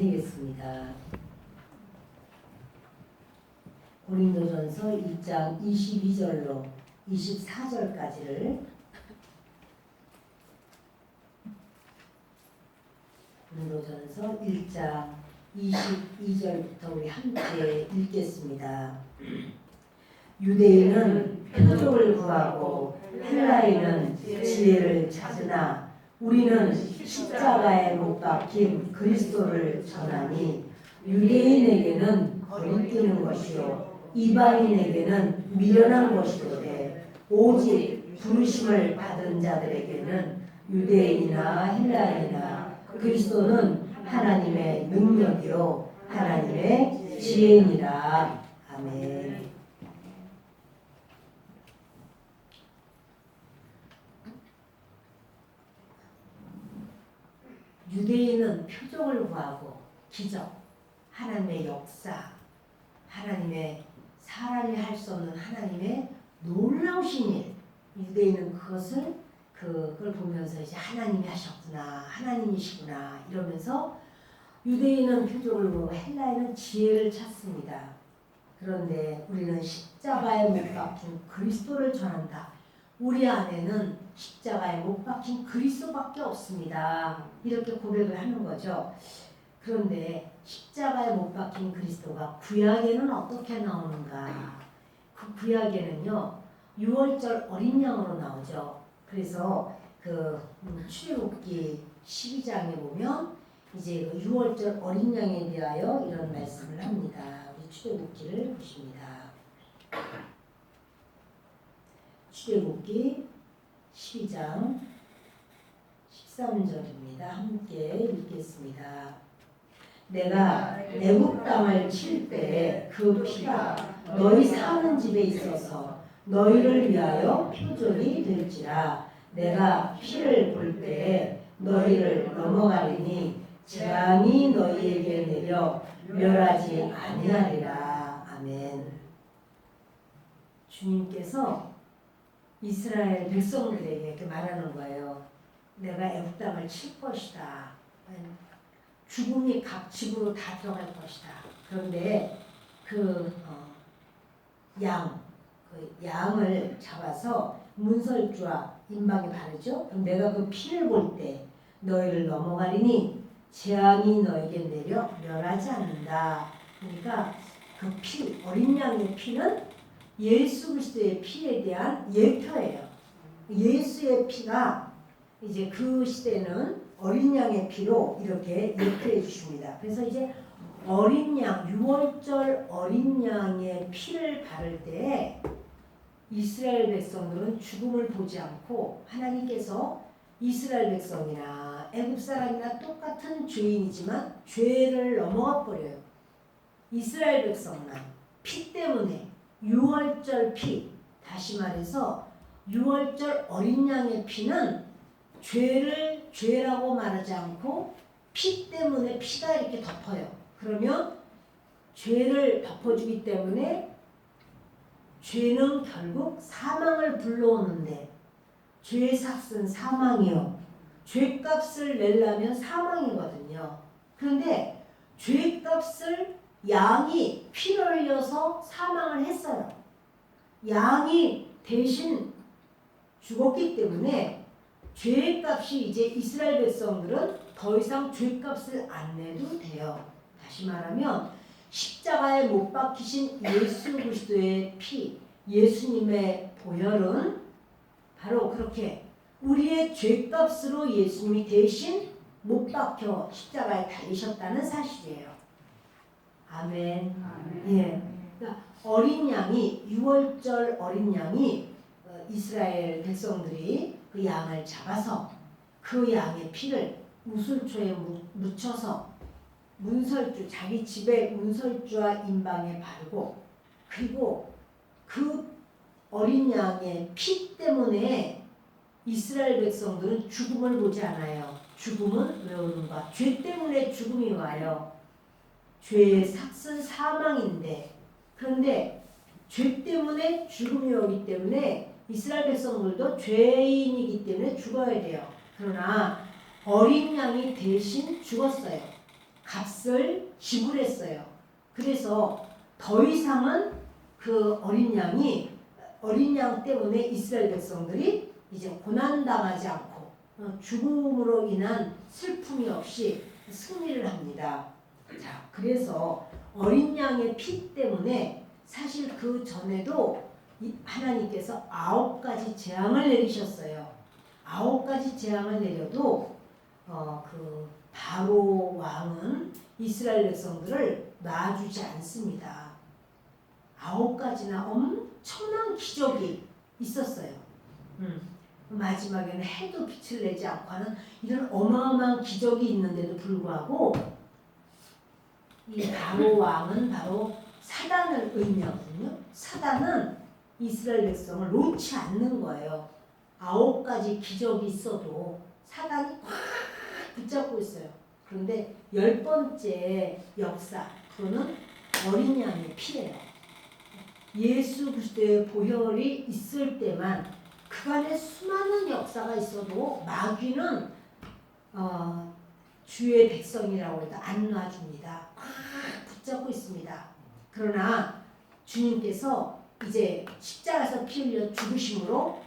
되겠습니다. 고린도전서 1장 22절로 24절까지를 고린도전서 1장 22절부터 우리 함께 읽겠습니다. 유대인은 표적을 구하고 헬라인은 지혜를 찾으나 우리는 십자가에 못 박힌 그리스도를 전하니 유대인에게는 거리끼는 것이요 이방인에게는 미련한 것이로되 오직 부르심을 받은 자들에게는 유대인이나 헬라인이나 그리스도는 하나님의 능력이요 하나님의 지혜니라. 아멘. 유대인은 표적을 구하고 기적, 하나님의 역사, 하나님의 사람이 할 수 없는 하나님의 놀라우신 일, 유대인은 그걸 보면서 이제 하나님이 하셨구나, 하나님이시구나 이러면서 유대인은 표적을 보고 헬라인은 지혜를 찾습니다. 그런데 우리는 십자가에 못 박힌 그리스도를 전한다. 우리 안에는 십자가에 못 박힌 그리스도밖에 없습니다. 이렇게 고백을 하는 거죠. 그런데 십자가에 못 박힌 그리스도가 구약에는 어떻게 나오는가? 그 구약에는요 6월절 어린 양으로 나오죠. 그래서 출애굽기 12장에 보면 이제 그 6월절 어린 양에 대하여 이런 말씀을 합니다. 우리 출애굽기를 보십니다. 출애굽기 12장 13절입니다. 함께 읽겠습니다. 내가 애굽 땅을 칠 때에 그 피가 너희 사는 집에 있어서 너희를 위하여 표적이 될지라. 내가 피를 볼 때에 너희를 넘어가리니 재앙이 너희에게 내려 멸하지 아니하리라. 아멘. 주님께서 이스라엘 백성들에게 이렇게 말하는 거예요. 내가 애굽 땅을 칠 것이다. 죽음이 각 집으로 다 들어갈 것이다. 그런데 양을 잡아서 문설주와 임방에 바르죠. 그럼 내가 그 피를 볼 때 너희를 넘어가리니 재앙이 너에게 내려 멸하지 않는다. 그러니까 그 피, 어린 양의 피는 예수 그리스도의 피에 대한 예표예요. 예수의 피가 이제 그 시대는 어린 양의 피로 이렇게 예표해 주십니다. 그래서 이제 어린 양, 6월절 어린 양의 피를 바를 때 이스라엘 백성들은 죽음을 보지 않고 하나님께서 이스라엘 백성이나 애굽 사람이나 똑같은 죄인이지만 죄를 넘어가 버려요. 이스라엘 백성만 피 때문에 6월절 피, 다시 말해서 6월절 어린 양의 피는 죄를 죄라고 말하지 않고 피 때문에 피가 이렇게 덮어요. 그러면 죄를 덮어주기 때문에 죄는 결국 사망을 불러오는데 죄의 삭은 사망이요. 죄값을 내려면 사망이거든요. 그런데 죄값을 양이 피를 흘려서 사망을 했어요. 양이 대신 죽었기 때문에 죄값이 이제 이스라엘 백성들은 더 이상 죄값을 안 내도 돼요. 다시 말하면 십자가에 못 박히신 예수 그리스도의 피, 예수님의 보혈은 바로 그렇게 우리의 죄값으로 예수님이 대신 못 박혀 십자가에 달리셨다는 사실이에요. 아멘. 예. 그러니까 어린 양이 6월절 어린 양이 이스라엘 백성들이 그 양을 잡아서 그 양의 피를 우슬초에 묻혀서 문설주, 자기 집에 문설주와 임방에 바르고, 그리고 그 어린 양의 피 때문에 이스라엘 백성들은 죽음을 보지 않아요. 죽음은 왜 오는가? 죄 때문에 죽음이 와요. 죄의 삭은 사망인데, 그런데 죄 때문에 죽음이 오기 때문에 이스라엘 백성들도 죄인이기 때문에 죽어야 돼요. 그러나 어린 양이 대신 죽었어요. 값을 값을 지불했어요. 그래서 더 이상은 그 어린 양 때문에 이스라엘 백성들이 이제 고난당하지 않고 죽음으로 인한 슬픔이 없이 승리를 합니다. 자, 그래서 어린 양의 피 때문에 사실 그 전에도 하나님께서 9가지 재앙을 내리셨어요. 9가지 재앙을 내려도 그 바로 왕은 이스라엘 백성들을 놔주지 않습니다. 9가지나 엄청난 기적이 있었어요. 마지막에는 해도 빛을 내지 않고 하는 이런 어마어마한 기적이 있는데도 불구하고 이 바로 왕은 바로 사단을 의미하거든요. 사단은 이스라엘 백성을 놓지 않는 거예요. 9가지 기적이 있어도 사단이 꽉 붙잡고 있어요. 그런데 10번째 역사, 그거는 어린 양의 피예요. 예수 그리스도의 보혈이 있을 때만 그간의 수많은 역사가 있어도 마귀는 주의 백성이라고 해도 안 놔줍니다. 꽉 붙잡고 있습니다. 그러나 주님께서 이제 십자가에서 피 흘려 죽으심으로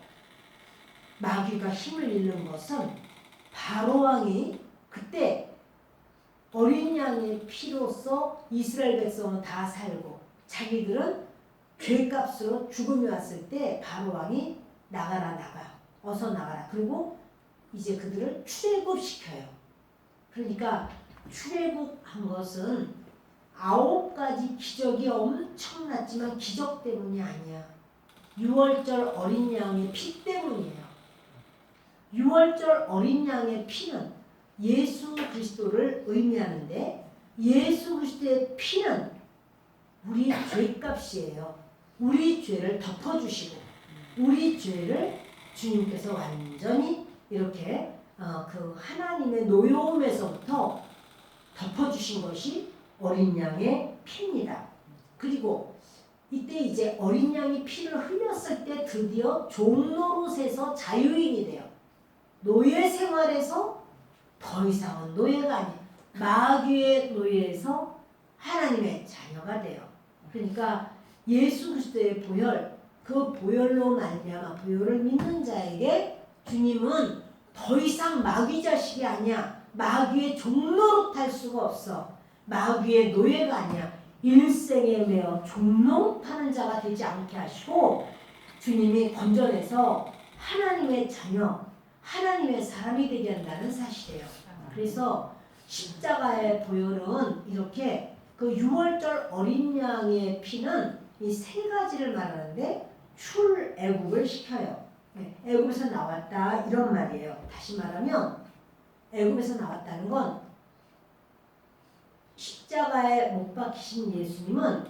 마귀가 힘을 잃는 것은 바로왕이 그때 어린 양의 피로써 이스라엘 백성은 다 살고 자기들은 죄값으로 죽음이 왔을 때 바로왕이 나가라 어서 나가라. 그리고 이제 그들을 출애굽시켜요. 그러니까 출애굽한 것은 9가지 기적이 엄청났지만 기적 때문이 아니야. 6월절 어린 양의 피 때문이에요. 6월절 어린 양의 피는 예수 그리스도를 의미하는데 예수 그리스도의 피는 우리 죄값이에요. 우리 죄를 덮어주시고 우리 죄를 주님께서 완전히 이렇게 그 하나님의 노여움에서부터 덮어주신 것이 어린 양의 피입니다. 그리고 이때 이제 어린 양이 피를 흘렸을 때 드디어 종노릇에서 자유인이 돼요. 노예 생활에서 더 이상은 노예가 아니에요. 마귀의 노예에서 하나님의 자녀가 돼요. 그러니까 예수 그리스도의 보혈, 그 보혈로 말미암아 보혈을 믿는 자에게 주님은 더 이상 마귀 자식이 아니야. 마귀의 종노릇할 수가 없어. 마귀의 노예가 아니야. 일생에 매어 종노릇하는 자가 되지 않게 하시고 주님이 건져내서 하나님의 자녀, 하나님의 사람이 되게 한다는 사실이에요. 그래서 십자가의 보혈은 이렇게 그 6월절 어린 양의 피는 이 3가지를 말하는데 출애굽을 시켜요. 애굽에서 나왔다 이런 말이에요. 다시 말하면 애굽에서 나왔다는 건 십자가에 못 박히신 예수님은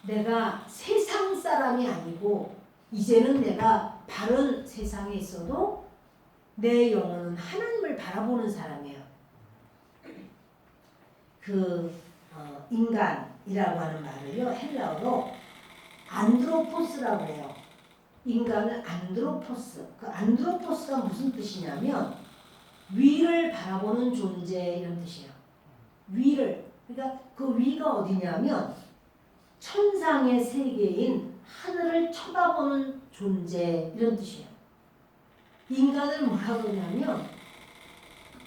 내가 세상 사람이 아니고 이제는 내가 바른 세상에 있어도 내 영혼은 하나님을 바라보는 사람이에요. 인간이라고 하는 말을요 헬라어로 안드로포스라고 해요. 인간은 안드로포스. 그 안드로포스가 무슨 뜻이냐면 위를 바라보는 존재 이런 뜻이에요. 위를. 그러니까 그 위가 어디냐면 천상의 세계인 하늘을 쳐다보는 존재 이런 뜻이에요. 인간을 뭐라고 하냐면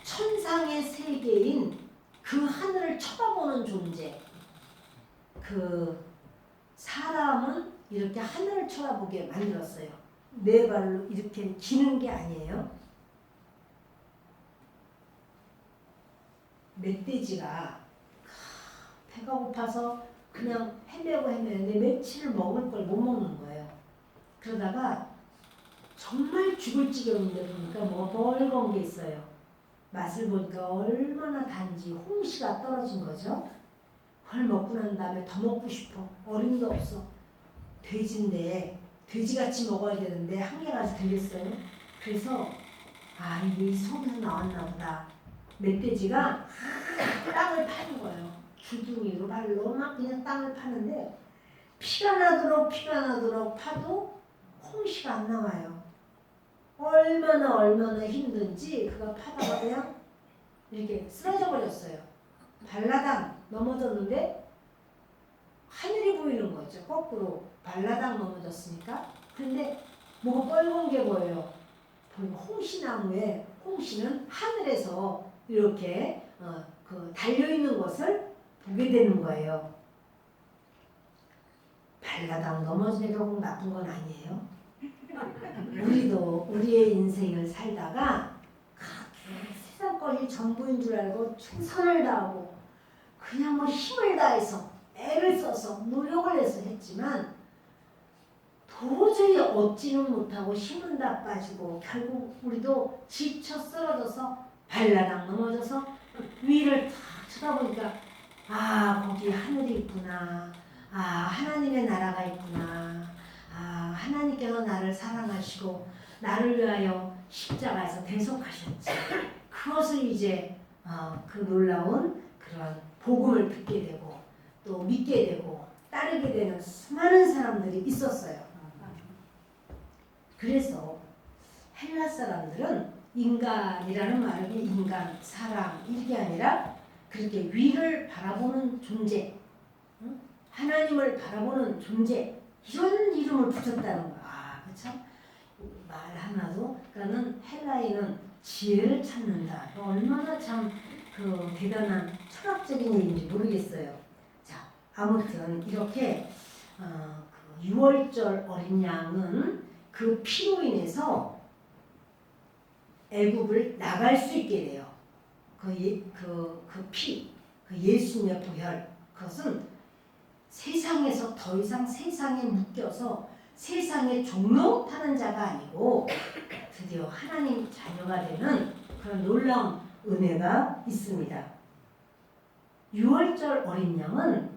천상의 세계인 그 하늘을 쳐다보는 존재. 그 사람은 이렇게 하늘을 쳐다보게 만들었어요. 네 발로 이렇게 기는 게 아니에요. 멧돼지가 배가 고파서 그냥 헤매고 헤매는데 며칠을 먹을 걸 못 먹는 거예요. 그러다가 정말 죽을 지경인데 보니까 뭐가 멀건 게 있어요. 맛을 보니까 얼마나 단지 홍시가 떨어진 거죠. 그걸 먹고 난 다음에 더 먹고 싶어. 어림도 없어. 돼지인데 돼지같이 먹어야 되는데 한계가 아직 들렸어요. 그래서 이게 이 속에서 나왔나 보다. 멧돼지가 땅을 파는 거예요. 주둥이로 발로 막 그냥 땅을 파는데 피가 나도록 파도 홍시가 안 나와요. 얼마나 힘든지 그가 파다가 그냥 이렇게 쓰러져 버렸어요. 발라당 넘어졌는데 하늘이 보이는 거죠. 거꾸로 발라당 넘어졌으니까. 근데 뭐가 빨간 게 보여요. 홍시나무에 홍시는 하늘에서 이렇게 달려있는 것을 보게 되는 거예요. 발라당 넘어지니까 꼭 나쁜 건 아니에요. 우리도 우리의 인생을 살다가 세상 것이 전부인 줄 알고 최선을 다하고 그냥 뭐 힘을 다해서 애를 써서 노력을 해서 했지만 도저히 얻지는 못하고 힘은 다 빠지고 결국 우리도 지쳐 쓰러져서 발라당 넘어져서 위를 탁 쳐다보니까 아 거기 하늘이 있구나. 아 하나님의 나라가 있구나. 아 하나님께서 나를 사랑하시고 나를 위하여 십자가에서 대속하셨지. 그것을 이제 그 놀라운 그런 복음을 듣게 되고 또 믿게 되고 따르게 되는 수많은 사람들이 있었어요. 그래서 헬라 사람들은 인간이라는 말은 인간, 사람 이게 아니라 그렇게 위를 바라보는 존재, 하나님을 바라보는 존재 이런 이름을 붙였다는 거야. 아, 그렇죠? 말 하나도 그러니까는 헬라인은 지혜를 찾는다. 얼마나 참 그 대단한 철학적인 얘기인지 모르겠어요. 자, 아무튼 이렇게 그 6월절 어린 양은 그 피로 인해서 애굽을 나갈 수 있게 돼요. 그 피, 그 예수님의 보혈, 그것은 세상에서 더 이상 세상에 묶여서 세상의 종로 타는 자가 아니고 드디어 하나님 자녀가 되는 그런 놀라운 은혜가 있습니다. 6월절 어린 양은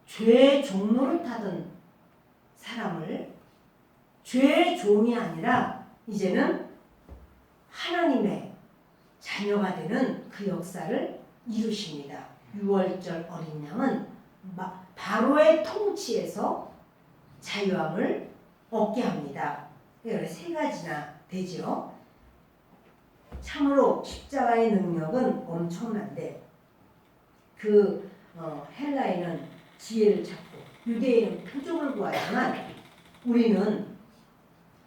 죄의 종로를 타던 사람을 죄의 종이 아니라 이제는 하나님의 자녀가 되는 그 역사를 이루십니다. 6월절 어린 양은 바로의 통치에서 자유함을 얻게 합니다. 세 가지나 되죠. 참으로 십자가의 능력은 엄청난데 헬라인은 지혜를 찾고 유대인은 표적을 구하지만 우리는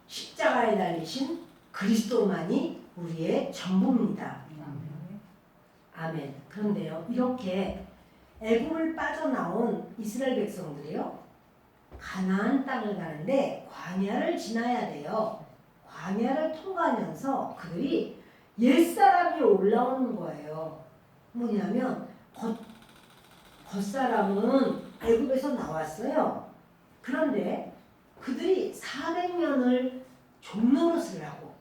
십자가에 달리신 그리스도만이 우리의 전부입니다. 아멘. 그런데요, 이렇게 애굽을 빠져나온 이스라엘 백성들이요, 가나안 땅을 가는데 광야를 지나야 돼요. 광야를 통과하면서 그들이 옛사람이 올라오는 거예요. 뭐냐면 겉사람은 애굽에서 나왔어요. 그런데 그들이 400년을 종노릇을 하고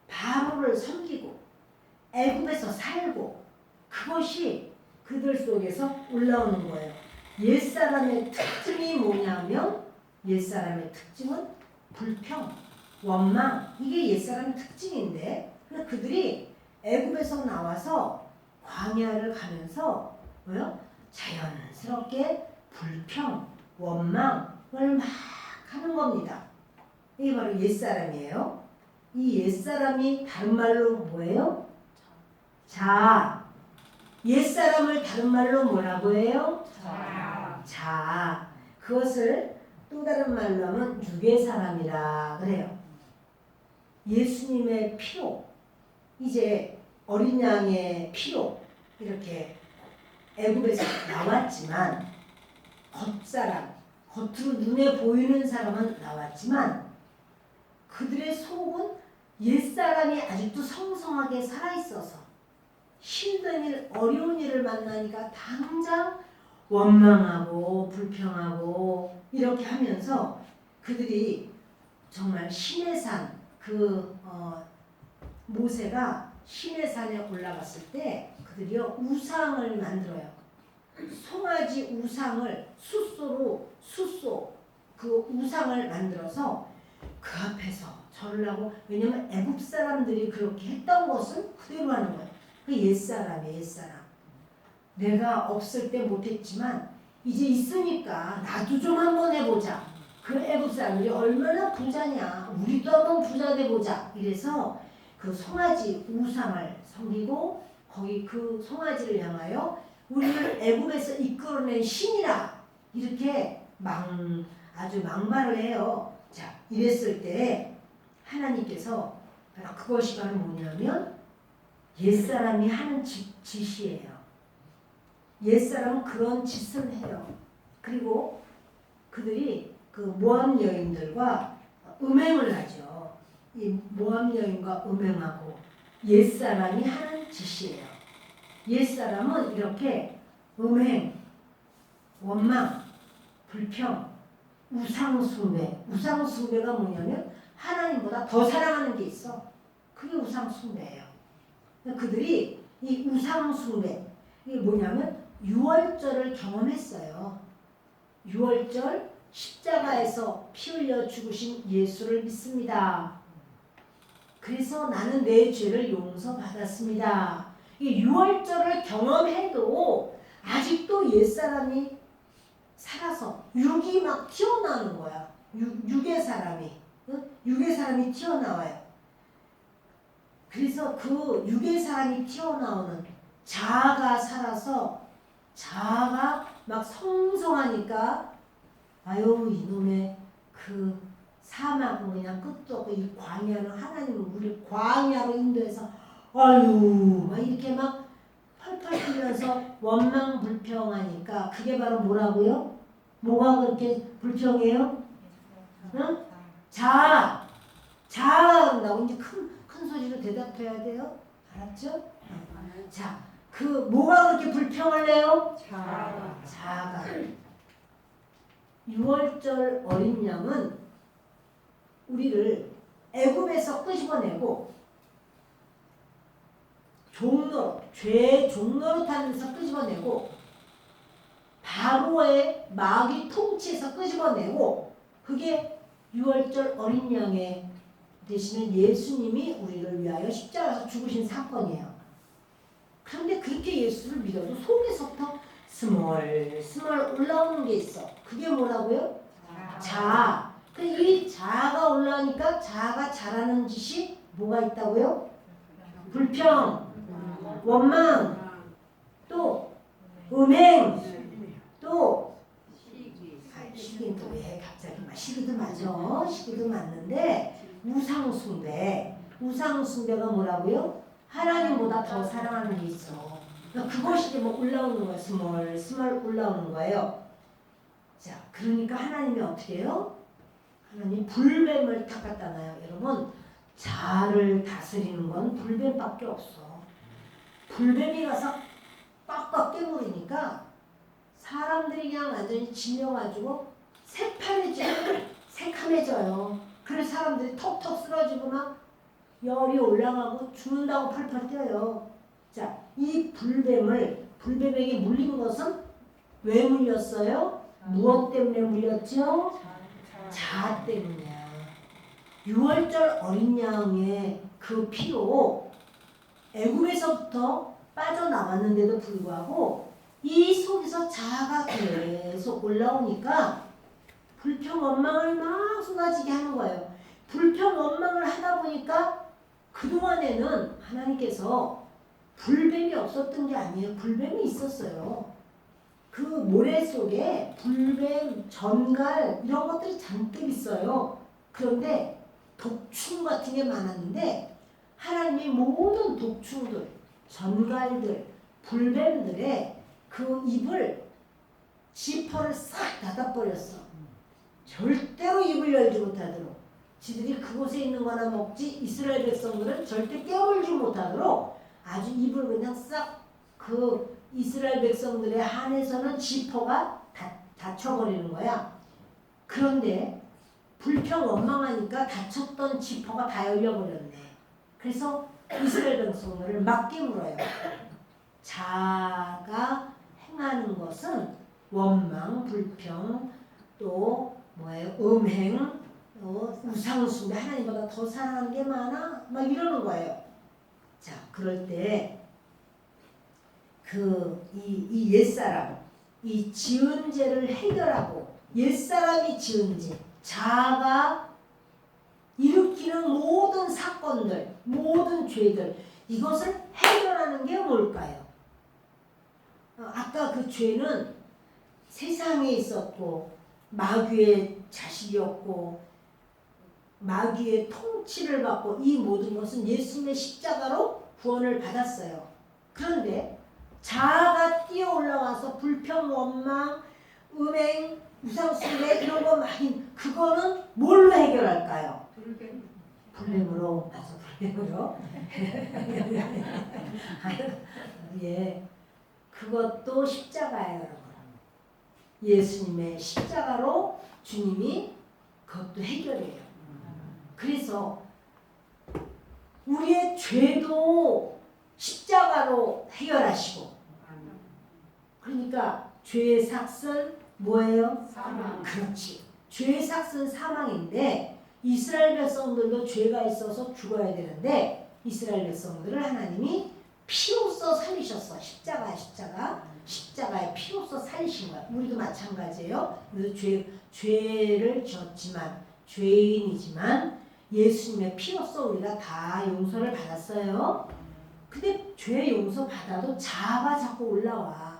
바로를 섬기고 애굽에서 살고 그것이 그들 속에서 올라오는 거예요. 옛사람의 특징이 뭐냐면 옛사람의 특징은 불평, 원망 이게 옛사람의 특징인데 그들이 애굽에서 나와서 광야를 가면서 뭐요? 자연스럽게 불평, 원망을 막 하는 겁니다. 이게 바로 옛사람이에요. 이 옛사람이 다른 말로 뭐예요? 자. 옛사람을 다른 말로 뭐라고 해요? 자. 그것을 또 다른 말로 하면 유괴사람이라 그래요. 예수님의 피로 이제 어린 양의 피로 이렇게 애굽에서 나왔지만 겉사람, 겉으로 눈에 보이는 사람은 나왔지만 그들의 속은 옛사람이 아직도 성성하게 살아있어서 힘든 일, 어려운 일을 만나니까 당장 원망하고 불평하고 이렇게 하면서 그들이 정말 시내산 모세가 시내산에 올라갔을 때 그들이요 우상을 만들어요. 송아지 우상을 숫소 그 우상을 만들어서 그 앞에서 절을 하고 왜냐면 애굽 사람들이 그렇게 했던 것을 그대로 하는 거예요. 그 옛사람이에요. 옛사람. 내가 없을 때 못했지만 이제 있으니까 나도 좀 한번 해보자. 그 애굽 사람들이 얼마나 부자냐. 우리도 한번 부자 돼보자. 이래서 그 송아지 우상을 섬기고 거기 그 송아지를 향하여 우리를 애굽에서 이끌어낸 신이라 이렇게 아주 막말을 해요. 자, 이랬을 때 하나님께서 그것이 바로 뭐냐면 옛사람이 하는 짓이에요. 옛사람은 그런 짓을 해요. 그리고 그들이 그 모압 여인들과 음행을 하죠. 이 모압 여인과 음행하고 옛사람이 하는 짓이에요. 옛사람은 이렇게 음행, 원망, 불평, 우상숭배. 우상숭배가 뭐냐면 하나님보다 더 사랑하는 게 있어. 그게 우상숭배예요. 그들이 이 우상숭배, 이게 뭐냐면 유월절을 경험했어요. 유월절 십자가에서 피 흘려 죽으신 예수를 믿습니다. 그래서 나는 내 죄를 용서받았습니다. 이 유월절을 경험해도 아직도 옛사람이 살아서 육이 막 튀어나오는 거야. 육의 사람이. 육의 사람이 튀어나와요. 그래서 그 육의 사람이 튀어나오는 자아가 살아서 자아가 막 성성하니까 아유 이놈의 그 사막은 그냥 끝도 없고 이 광야는 하나님은 우리 광야로 인도해서 아유 막 이렇게 막 펄펄 뛰면서 원망 불평하니까 그게 바로 뭐라고요? 뭐가 그렇게 불평해요? 응? 자아가 한다고 이제 큰 소리로 대답해야 돼요. 알았죠? 자, 그 뭐가 그렇게 불평을 해요? 자아가. 유월절 어린 양은 우리를 애굽에서 끄집어내고 죄 종로로 타면서 끄집어내고 바로의 마귀 통치에서 끄집어내고 그게 유월절 어린 양의 대신에 예수님이 우리를 위하여 십자가에서 죽으신 사건이에요. 그런데 그렇게 예수를 믿어도 속에서부터 스멀 올라오는 게 있어. 그게 뭐라고요? 자아. 이 자아가 올라오니까 자아가 잘하는 짓이 뭐가 있다고요? 불평, 원망, 또 음행, 또 시기는 또 왜 갑자기 시기도 맞아. 시기도 맞는데 우상숭배가 뭐라고요? 하나님보다 더 사랑하는 게 있어. 그것이 뭐 올라오는 거예요. 스멀 올라오는 거예요. 자, 그러니까 하나님이 어떻게 해요? 하나님 불뱀을 탁 갖다 놔요. 여러분, 자아를 다스리는 건 불뱀밖에 없어. 불뱀이 가서 꽉꽉 깨버리니까 사람들이 그냥 완전히 질려가지고 새카매져요. 그래서 사람들이 턱턱 쓰러지고 막 열이 올라가고 죽는다고 펄펄 뛰어요. 자, 이 불뱀에게 물린 것은 왜 물렸어요? 무엇 때문에 물렸죠? 자아 때문이야. 유월절 어린 양의 그 피로 애굽에서부터 빠져나왔는데도 불구하고 이 속에서 자아가 계속 올라오니까 불평 원망을 막 쏟아지게 하는 거예요. 불평 원망을 하다 보니까 그동안에는 하나님께서 불뱀이 없었던 게 아니에요. 불뱀이 있었어요. 그 모래 속에 불뱀, 전갈 이런 것들이 잔뜩 있어요. 그런데 독충 같은 게 많았는데 하나님이 모든 독충들, 전갈들, 불뱀들의 그 입을 지퍼를 싹 닫아버렸어. 절대로 입을 열지 못하도록. 지들이 그곳에 있는 거나 먹지 이스라엘 백성들은 절대 깨물지 못하도록 아주 입을 그냥 싹 그 이스라엘 백성들의 한에서는 지퍼가 닫혀버리는 거야. 그런데 불평 원망하니까 닫혔던 지퍼가 다 열려버렸네. 그래서 이스라엘 백성들을 맞게 물어요. 자아가 행하는 것은 원망, 불평, 또 뭐예요? 음행, 우상숭배, 하나님보다 더 사랑하는 게 많아? 막 이러는 거예요. 자, 그럴 때 이 옛사람, 이 지은 죄를 해결하고 옛사람이 지은 죄, 자아가 일으키는 모든 사건들, 모든 죄들, 이것을 해결하는 게 뭘까요? 아까 그 죄는 세상에 있었고 마귀의 자식이었고 마귀의 통치를 받고 이 모든 것은 예수님의 십자가로 구원을 받았어요. 그런데 자아가 뛰어 올라와서 불평, 원망, 음행, 우상숭배 이런 거 많이 그거는 뭘로 해결할까요? 불뱀으로. 맞아, 불뱀으로. 예, 그것도 십자가예요, 여러분. 예수님의 십자가로 주님이 그것도 해결해요. 그래서 우리의 죄도 십자가로 해결하시고, 그러니까 죄의 삭은 뭐예요? 사망. 그렇지. 죄의 삭은 사망인데 이스라엘 백성들도 죄가 있어서 죽어야 되는데 이스라엘 백성들을 하나님이 피로써 살리셨어. 십자가에 피로써 살리신 거야. 우리도 마찬가지예요. 우리도 죄를 졌지만 죄인이지만 예수님의 피로써 우리가 다 용서를 받았어요. 근데 죄 용서 받아도 자아가 자꾸 올라와.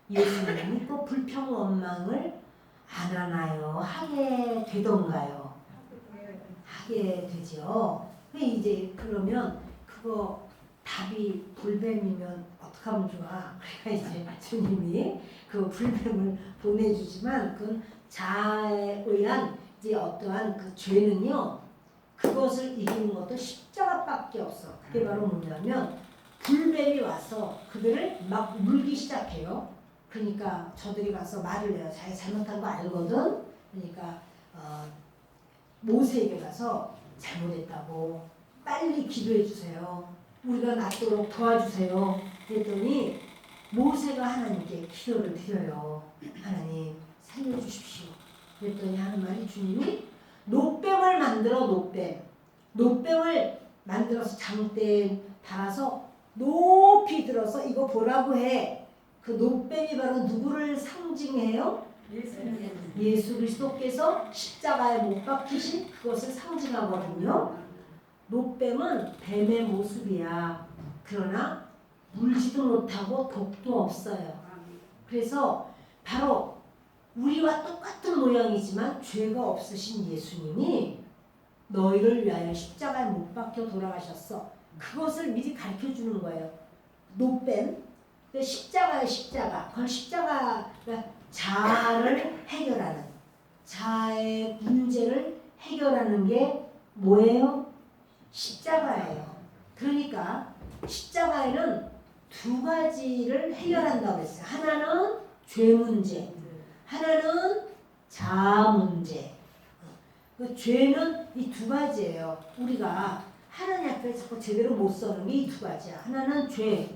예수님이 또 불평 원망을 안 하나요? 하게 되던가요? 하게 되죠. 이제 그러면 그거 답이 불뱀이면 어떻게 하면 좋아? 그러니까 이제 주님이 그 불뱀을 보내주지만 그건 자아에 의한 이제 어떠한 그 죄는요, 그것을 이기는 것도 십자가밖에 없어. 그게 바로 뭐냐면 불뱀이 와서 그들을 막 물기 시작해요. 그러니까 저들이 가서 말을 해요. 자기 잘못한 거 알거든. 그러니까 모세에게 가서 잘못했다고 빨리 기도해 주세요. 우리가 낫도록 도와주세요. 그랬더니 모세가 하나님께 기도를 드려요. 하나님 살려주십시오. 그랬더니 하는 말이 주님이 노뱀을 만들어 노뱀을 만들어서 장대에 달아서 높이 들어서 이거 보라고 해. 그 노뱀이 바로 누구를 상징해요? 예수 그리스도께서 십자가에 못 박히신 그것을 상징하거든요. 노뱀은 뱀의 모습이야. 그러나 물지도 못하고 독도 없어요. 그래서 바로 우리와 똑같은 모양이지만 죄가 없으신 예수님이 너희를 위하여 십자가에 못 박혀 돌아가셨어. 그것을 미리 가르쳐 주는 거예요. 노뱀, 십자가의 십자가. 그건 십자가가 자아를 해결하는, 자아의 문제를 해결하는 게 뭐예요? 십자가예요. 그러니까 십자가에는 두 가지를 해결한다고 했어요. 하나는 죄 문제, 하나는 자아 문제. 그 죄는 이 두 가지예요. 우리가 하나님 앞에 자꾸 제대로 못 서는 게 이 두 가지야. 하나는 죄,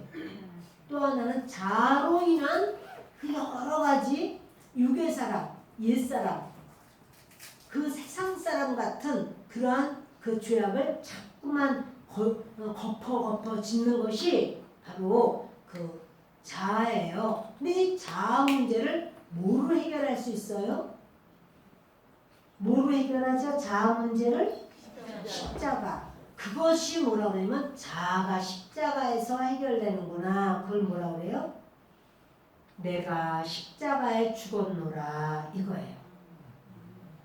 또 하나는 자아로 인한 그 여러 가지 육의 사람, 옛사람, 그 세상 사람 같은 그러한 그 죄악을 자꾸만 덮어 짓는 것이 바로 그 자아예요. 근데 이 자아 문제를 뭐로 해결할 수 있어요? 뭐로 해결하죠? 자아 문제를? 십자가. 그것이 뭐라고 그러냐면 자아가 십자가에서 해결되는구나. 그걸 뭐라고 그래요? 내가 십자가에 죽었노라 이거예요.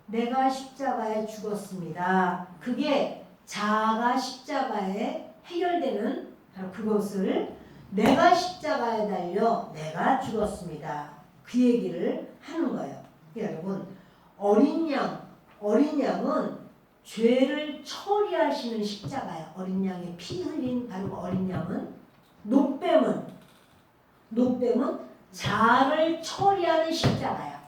내가 십자가에 죽었습니다. 그게 자아가 십자가에 해결되는 바로 그것을 내가 십자가에 달려 내가 죽었습니다. 그 얘기를 하는 거예요. 여러분, 어린 양은 죄를 처리하시는 십자가예요. 어린 양의 피 흘린 바로 어린 양은. 노뱀은 자아를 처리하는 십자가야.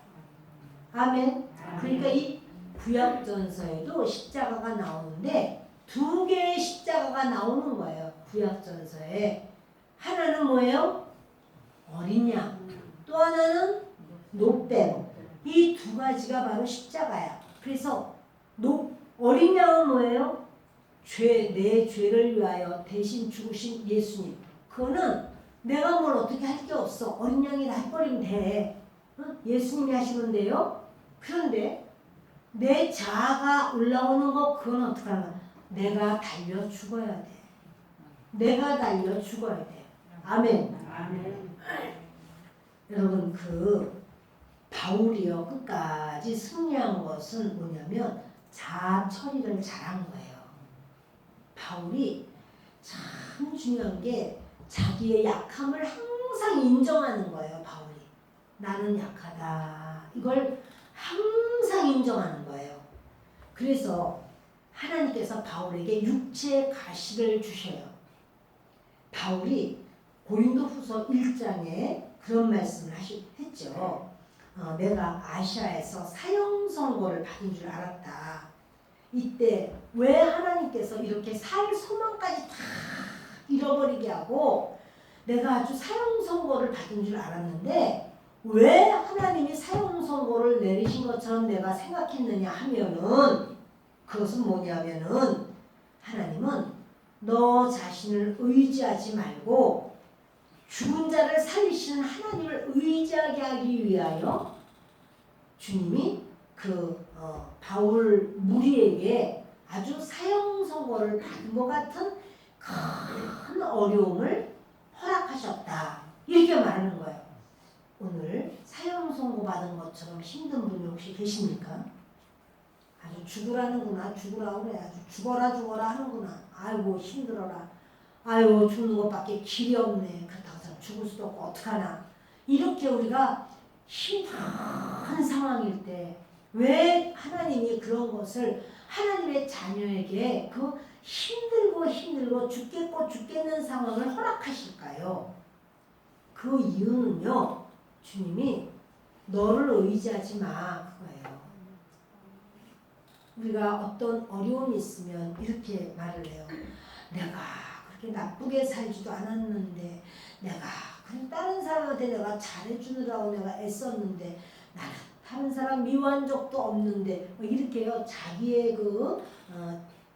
아멘. 그러니까 이 구약전서에도 십자가가 나오는데 두 개의 십자가가 나오는 거예요. 구약전서에. 하나는 뭐예요? 어린 양. 또 하나는 노뱀. 이 두 가지가 바로 십자가야. 그래서 어린 양은 뭐예요? 내 죄를 위하여 대신 죽으신 예수님. 그거는 내가 뭘 어떻게 할 게 없어. 어린 양이 다 해버리면 돼. 예수님이 하시는데요. 그런데 내 자아가 올라오는 거 그건 어떻게 하나? 내가 달려 죽어야 돼. 내가 달려 죽어야 돼. 아멘. 아멘. 여러분 그 바울이요 끝까지 승리한 것은 뭐냐면 자아 처리를 잘한 거예요. 바울이 참 중요한 게 자기의 약함을 항상 인정하는 거예요. 바울이 나는 약하다 이걸 항상 인정하는 거예요. 그래서 하나님께서 바울에게 육체의 가시를 주셔요. 바울이 고린도후서 1장에 그런 말씀을 했죠. 내가 아시아에서 사형 선고를 받은 줄 알았다. 이때 왜 하나님께서 이렇게 살 소망까지 다 잃어버리게 하고 내가 아주 사형 선고를 받은 줄 알았는데 왜 하나님이 사형 선고를 내리신 것처럼 내가 생각했느냐 하면은 그것은 뭐냐면은 하나님은 너 자신을 의지하지 말고 죽은 자를 살리시는 하나님을 의지하게 하기 위하여 주님이 바울 무리에게 아주 사형 선고를 받은 것 같은 큰 어려움을 허락하셨다. 이렇게 말하는 거예요. 오늘 사형 선고 받은 것처럼 힘든 분이 혹시 계십니까? 아주 죽으라는구나. 죽으라 그래. 아주 죽어라 하는구나. 아이고 힘들어라. 아이고 죽는 것밖에 길이 없네. 그렇다고 해서 죽을 수도 없고 어떡하나. 이렇게 우리가 힘든 상황일 때 왜 하나님이 그런 것을 하나님의 자녀에게 그 힘들고 죽겠는 상황을 허락하실까요? 그 이유는요. 주님이 너를 의지하지 마 그거예요. 우리가 어떤 어려움이 있으면 이렇게 말을 해요. 내가 그렇게 나쁘게 살지도 않았는데 내가 그냥 다른 사람한테 내가 잘해주느라고 내가 애썼는데 나는 다른 사람 미워한 적도 없는데 뭐 이렇게요. 자기의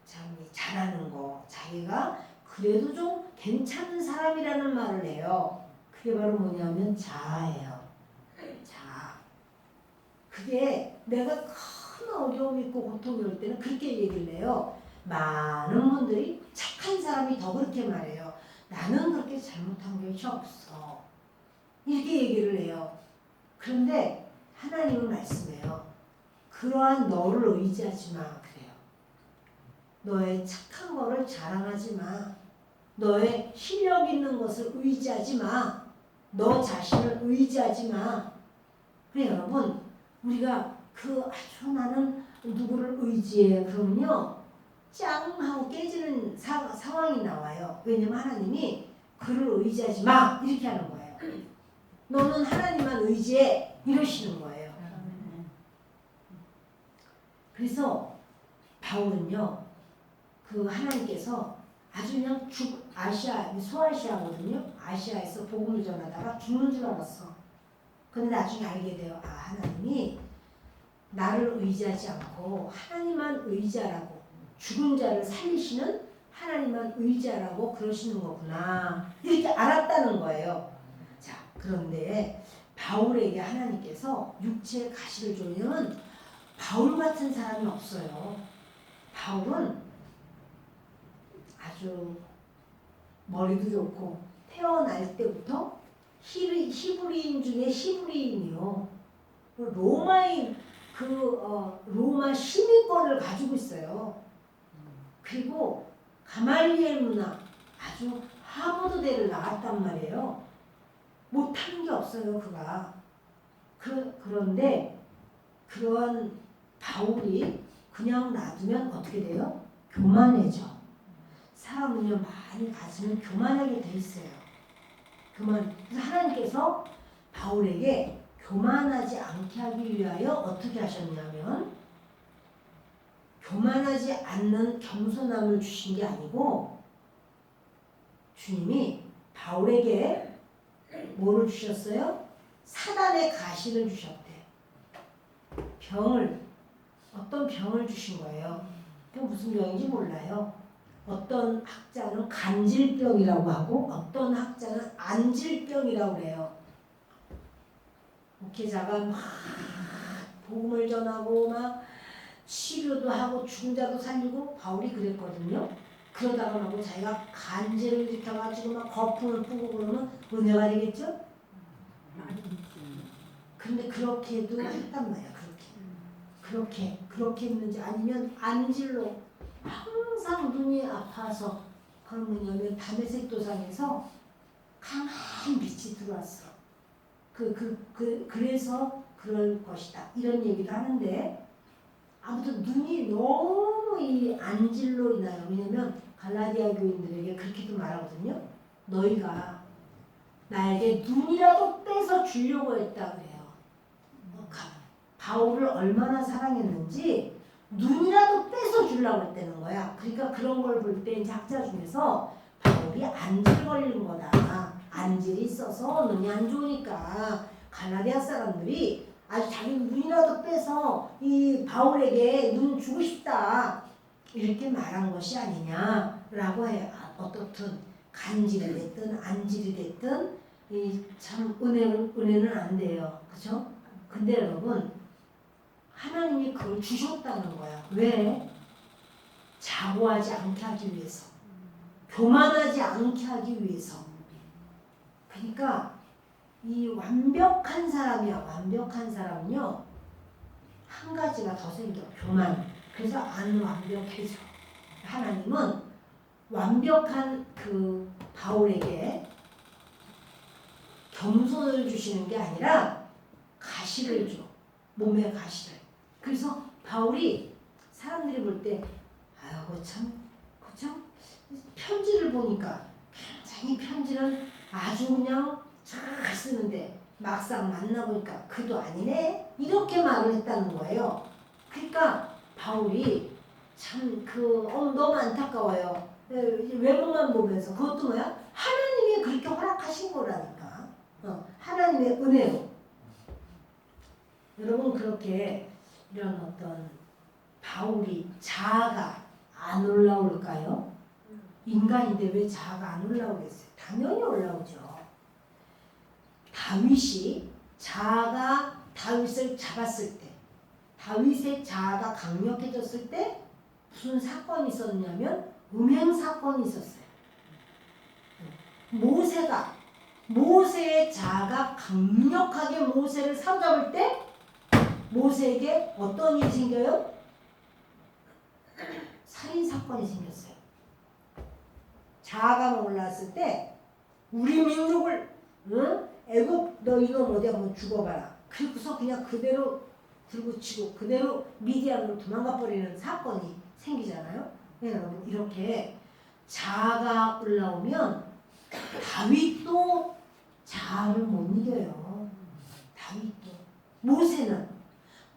자기 잘하는 거 자기가 그래도 좀 괜찮은 사람이라는 말을 해요. 그게 바로 뭐냐면 자아예요. 자아. 그게 내가 큰 어려움이 있고 고통이 올 때는 그렇게 얘기를 해요. 많은 분들이 착한 사람이 더 그렇게 말해요. 나는 그렇게 잘못한 것이 없어. 이렇게 얘기를 해요. 그런데 하나님은 말씀해요. 그러한 너를 의지하지 마. 그래요. 너의 착한 거를 자랑하지 마. 너의 실력 있는 것을 의지하지 마. 너 자신을 의지하지 마. 그래 여러분 우리가 아주 나는 누구를 의지해 그러면요 짱 하고 깨지는 상황이 나와요. 왜냐면 하나님이 그를 의지하지 마 이렇게 하는 거예요. 너는 하나님만 의지해 이러시는 거예요. 그래서 바울은요 하나님께서 아주 그냥 소아시아거든요. 아시아에서 복음을 전하다가 죽는 줄 알았어. 근데 나중에 알게 돼요. 하나님이 나를 의지하지 않고 하나님만 의지하라고 죽은 자를 살리시는 하나님만 의지하라고 그러시는 거구나. 이렇게 알았다는 거예요. 자, 그런데 바울에게 하나님께서 육체의 가시를 주려면 바울 같은 사람이 없어요. 바울은 아주 머리도 좋고 태어날 때부터 히브리인 중에 히브리인이요. 로마인 로마 시민권을 가지고 있어요. 그리고 가말리엘 문화 아주 하버드대를 나왔단 말이에요. 못한 게 없어요 그가. 그런데 그런 바울이 그냥 놔두면 어떻게 돼요? 교만해져. 사람은요 많이 가지면 교만하게 돼 있어요. 그래서 하나님께서 바울에게 교만하지 않게 하기 위하여 어떻게 하셨냐면 교만하지 않는 겸손함을 주신 게 아니고 주님이 바울에게 뭐를 주셨어요? 사단의 가시를 주셨대. 어떤 병을 주신 거예요. 그 무슨 병인지 몰라요. 어떤 학자는 간질병이라고 하고 어떤 학자는 안질병이라고 그래요. 목회자가 막 복음을 전하고 막 치료도 하고 죽은 자도 살리고 바울이 그랬거든요. 그러다가 막 자기가 간질을 일으켜가지고 막 거품을 뿌고 그러면 은혜가 되겠죠? 근데 그렇게도 했단 말이야. 그렇게 했는지 아니면 안질로 항상 눈이 아파서 그런 뭐냐면 담에색 도상에서 강한 빛이 들어왔어. 그래서 그럴 것이다. 이런 얘기도 하는데 아무튼 눈이 너무 이 안질로 인하여 왜냐면 갈라디아 교인들에게 그렇게도 말하거든요. 너희가 나에게 눈이라도 빼서 주려고 했다 그래요. 바울을 얼마나 사랑했는지 눈이라도 빼서 주려고 했다는 거야. 그러니까 그런 걸 볼 때 작자 중에서 바울이 안질 걸린 거다. 안질이 있어서 눈이 안 좋으니까 갈라디아 사람들이 아주 자기 눈이라도 빼서 이 바울에게 눈 주고 싶다 이렇게 말한 것이 아니냐라고 해요. 어떻든 간질이 됐든 안질이 됐든 이 참 은혜는 안 돼요. 그렇죠? 근데 여러분 하나님이 그걸 주셨다는 거야. 왜? 자고하지 않게 하기 위해서. 교만하지 않게 하기 위해서. 그러니까 이 완벽한 사람이야. 완벽한 사람은요. 한 가지가 더 생겨. 교만. 그래서 안 완벽해져. 하나님은 완벽한 그 바울에게 겸손을 주시는 게 아니라 가시를 줘. 몸에 가시를. 그래서 바울이 사람들이 볼 때 아이고 참 편지를 보니까 굉장히 편지는 아주 그냥 잘 쓰는데 막상 만나보니까 그도 아니네 이렇게 말을 했다는 거예요. 그러니까 바울이 참 너무 안타까워요. 외모만 보면서 그것도 뭐야? 하나님이 그렇게 허락하신 거라니까. 하나님의 은혜로. 여러분 그렇게 이런 어떤 바울이 자아가 안 올라올까요? 인간인데 왜 자아가 안 올라오겠어요? 당연히 올라오죠. 다윗이 자아가 다윗을 잡았을 때 다윗의 자아가 강력해졌을 때 무슨 사건이 있었냐면 음행 사건이 있었어요. 모세의 자아가 강력하게 모세를 사로잡을 때 모세에게 어떤 일이 생겨요? 살인사건이 생겼어요. 자아가 올라왔을 때 우리 민족을 애굽 너 이놈 어디 한번 죽어봐라. 그리고서 그냥 그대로 들고 치고 그대로 미디안으로 도망가 버리는 사건이 생기잖아요. 여러분 이렇게 자아가 올라오면 다윗도 자아를 못 이겨요. 다윗도.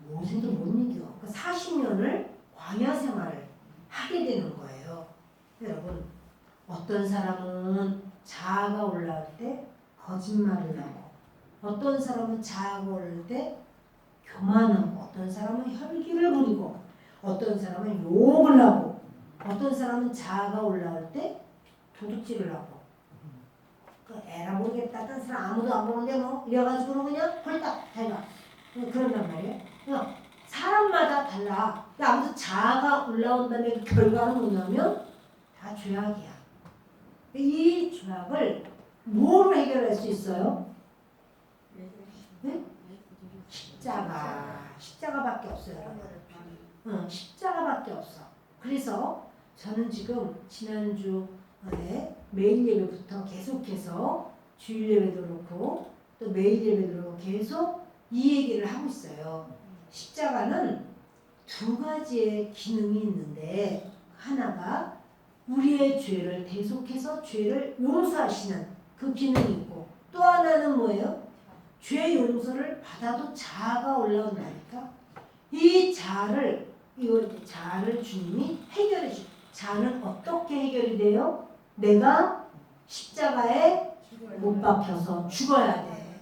모세도 못 이겨. 40년을 광야 생활을 하게 되는 거예요. 여러분 어떤 사람은 자아가 올라올 때 거짓말을 하고 어떤 사람은 자아가 올라올 때 교만하고 어떤 사람은 혈기를 부리고 어떤 사람은 욕을 하고 어떤 사람은 자아가 올라올 때 도둑질을 하고 에라 모르겠다. 딴 사람 아무도 안 보는데 뭐 이래가지고 그냥 홀딱 달라. 그런단 말이에요. 사람마다 달라. 아무튼 자아가 올라온다는 결과는 뭐냐면 다 죄악이야. 이 죄악을 뭐로 해결할 수 있어요? 네? 십자가밖에 없어요. 십자가밖에 없어. 그래서 저는 지금 지난주에 매일 예배부터 계속해서 주일 예배도 그렇고 또 매일 예배도 그렇고 계속 이 얘기를 하고 있어요. 십자가는 두 가지의 기능이 있는데 하나가 우리의 죄를 계속해서 죄를 용서하시는 그 기능이 있고 또 하나는 뭐예요? 죄 용서를 받아도 자아가 올라온다니까. 이 자아를 주님이 해결해 줘. 자아는 어떻게 해결이 돼요? 내가 십자가에 못 박혀서 죽어야 돼.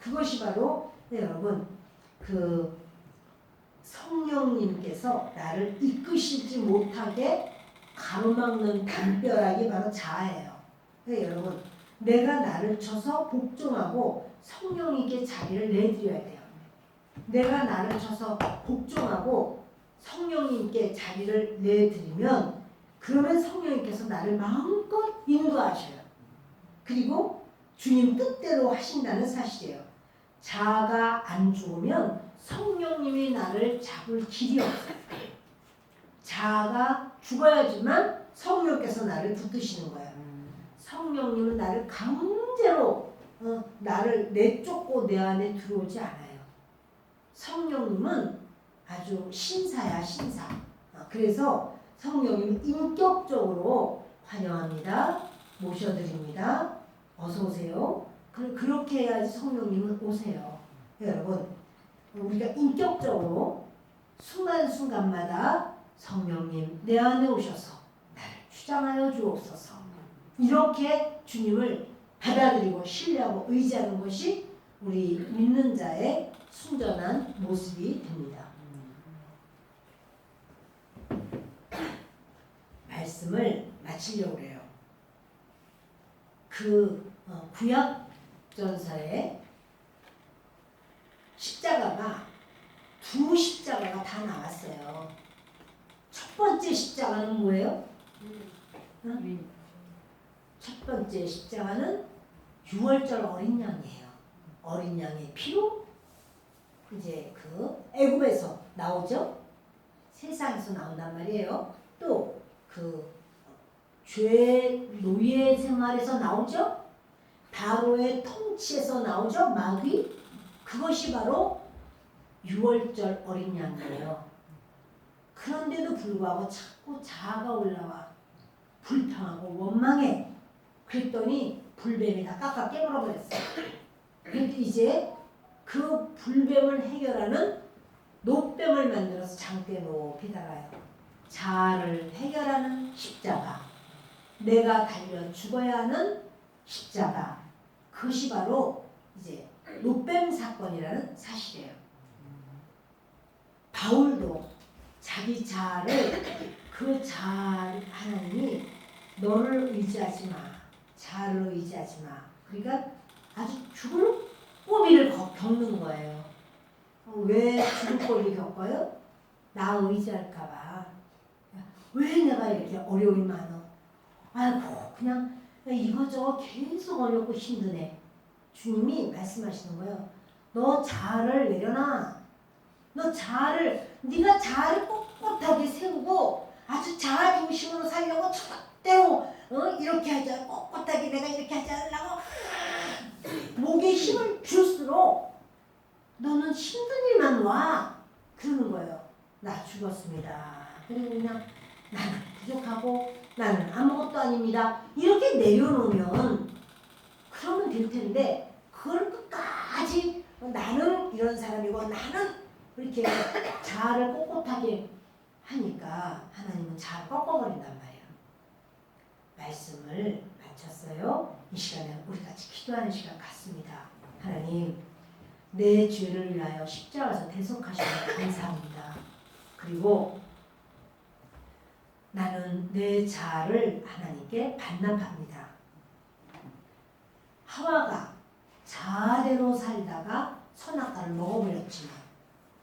그것이 바로 여러분 성령님께서 나를 이끄시지 못하게 가로막는 담벼락이 바로 자아예요. 여러분 내가 나를 쳐서 복종하고 성령님께 자리를 내드려야 돼요. 내가 나를 쳐서 복종하고 성령님께 자리를 내드리면 그러면 성령님께서 나를 마음껏 인도하셔요. 그리고 주님 뜻대로 하신다는 사실이에요. 자아가 안 죽으면 성령님이 나를 잡을 길이 없어요. 자아가 죽어야지만 성령께서 나를 붙드시는 거예요. 성령님은 나를 강제로 나를 내쫓고 내 안에 들어오지 않아요. 성령님은 아주 신사야, 신사. 그래서 성령님은 인격적으로 환영합니다. 모셔드립니다. 어서 오세요. 그렇게 해야지 성령님은 오세요. 여러분, 우리가 인격적으로 순간순간마다 성령님 내 안에 오셔서 나를 주장하여 주옵소서. 이렇게 주님을 받아들이고 신뢰하고 의지하는 것이 우리 믿는 자의 순전한 모습이 됩니다. 말씀을 마치려고 해요. 그 구약 전서에 십자가가 두 십자가가 다 나왔어요. 첫 번째 십자가는 뭐예요? 첫 번째 십자가는 6월절 어린 양이에요. 어린 양의 피로 이제 그 애굽에서 나오죠. 세상에서 나온단 말이에요. 또 그 죄 노예 생활에서 나오죠. 바로의 통치에서 나오죠. 마귀. 그것이 바로 6월절 어린 양이에요. 그런데도 불구하고 자꾸 자아가 올라와 불평하고 원망해. 그랬더니 불뱀이 다 깎아 깨물어 버렸어요. 그런데 이제 그 불뱀을 해결하는 노뱀을 만들어서 장대 높이 달아요. 자아를 해결하는 십자가, 내가 달려 죽어야 하는 십자가, 그것이 바로 이제 노뱀 사건이라는 사실이에요. 바울도 자기 자아를 그 자아 하나님이 너를 의지하지 마, 자아를 의지하지 마. 그러니까 아주 죽을 꼬리를 겪는 거예요. 왜 죽을 꼬리를 겪어요? 나 의지할까봐. 왜 내가 이렇게 어려움이 많아? 아이고 그냥 이거저거 계속 어렵고 힘드네. 주님이 말씀하시는 거예요. 너 자아를 내려놔. 너 자아를 네가 자아를 꼿꼿하게 세우고 아주 자아 중심으로 살려고 절대로 이렇게 하자 꼿꼿하게 내가 이렇게 하지 않으려고 목에 힘을 줄수록 너는 힘든 일만 와. 그러는 거예요. 나 죽었습니다. 그리고 그냥 나는 부족하고 나는 아무것도 아닙니다. 이렇게 내려놓으면 그러면 될 텐데 그걸 끝까지 나는 이런 사람이고 나는 이렇게 자아를 꼿꼿하게 하니까 하나님은 자아를 꺾어버린단 말이에요. 말씀을 마쳤어요. 이 시간에 우리 같이 기도하는 시간 같습니다. 하나님, 내 죄를 위하여 십자가에서 대속하시는 감사합니다. 그리고 나는 내 자아를 하나님께 반납합니다. 하와가 자아대로 살다가 선악과를 먹어버렸지만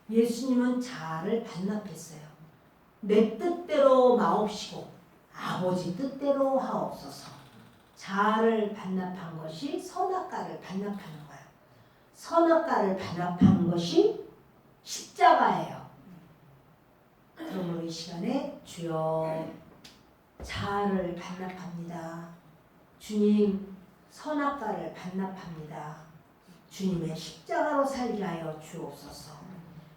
예수님은 자아를 반납했어요. 내 뜻대로 마옵시고 아버지 뜻대로 하옵소서. 자아를 반납한 것이 선악과를 반납하는 거예요. 선악과를 반납한 것이 십자가예요. 그러므로 이 시간에 주여 자아를 반납합니다. 주님 선악과를 반납합니다. 주님의 십자가로 살게 하여 주옵소서.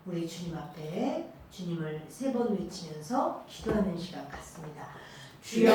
우리 주님 앞에 주님을 3번 외치면서 기도하는 시간 같습니다. 주여